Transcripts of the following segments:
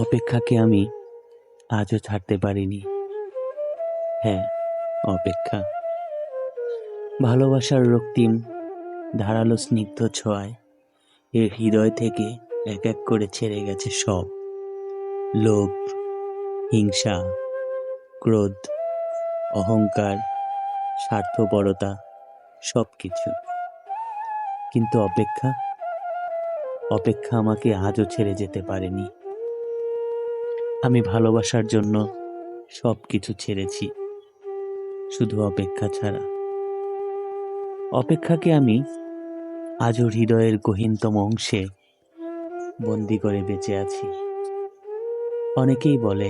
অপেক্ষাকে আমি আজও ছাড়তে পারিনি। হ্যাঁ, অপেক্ষা। ভালোবাসার রক্তিম ধারালো স্নিগ্ধ ছোঁয়ায় এর হৃদয় থেকে এক এক করে ছেড়ে গেছে সব লোভ, হিংসা, ক্রোধ, অহংকার, স্বার্থপরতা, সব কিছু। কিন্তু অপেক্ষা আমাকে আজও ছেড়ে যেতে পারেনি। আমি ভালোবাসার জন্য সব কিছু ছেড়েছি, শুধু অপেক্ষা ছাড়া। অপেক্ষাকে আমি আজও হৃদয়ের গহীনতম অংশে বন্দি করে বেঁচে আছি। অনেকেই বলে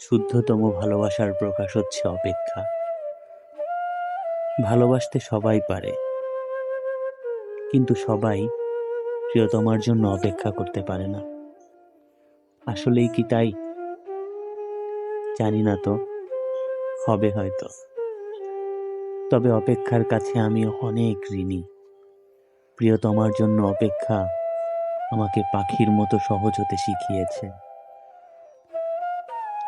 শুদ্ধতম ভালোবাসার প্রকাশ হচ্ছে অপেক্ষা। ভালোবাসতে সবাই পারে, কিন্তু সবাই প্রিয়তমার জন্য অপেক্ষা করতে পারে না। আসলেই কি তাই? জানি না তো, হবে হয়তো। তবে অপেক্ষার কাছে আমি অনেক ঋণী। প্রিয়তমার জন্য অপেক্ষা আমাকে পাখির মতো সহজ হতে শিখিয়েছে,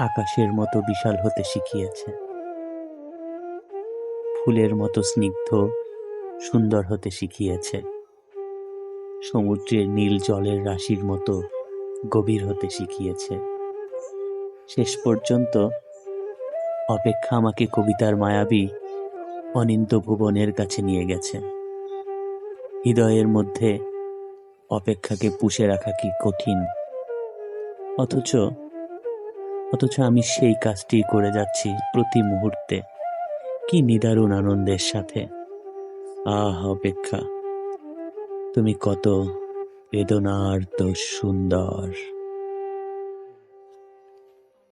আকাশের মতো বিশাল হতে শিখিয়েছে, ফুলের মতো স্নিগ্ধ সুন্দর হতে শিখিয়েছে, সমুদ্রের নীল জলের রাশির মতো গভীর হতে শিখিয়েছে। শেষ পর্যন্ত অপেক্ষা আমাকে কবিতার মায়াবী অনিন্ত ভুবনের কাছে নিয়ে গেছে। হৃদয়ের মধ্যে অপেক্ষাকে পুষে রাখা কি কঠিন, অথচ আমি সেই কাজটি করে যাচ্ছি প্রতি মুহূর্তে। কি নিদারুণ আনন্দের সাথে। অপেক্ষা, তুমি কত বেদনার তো সুন্দর।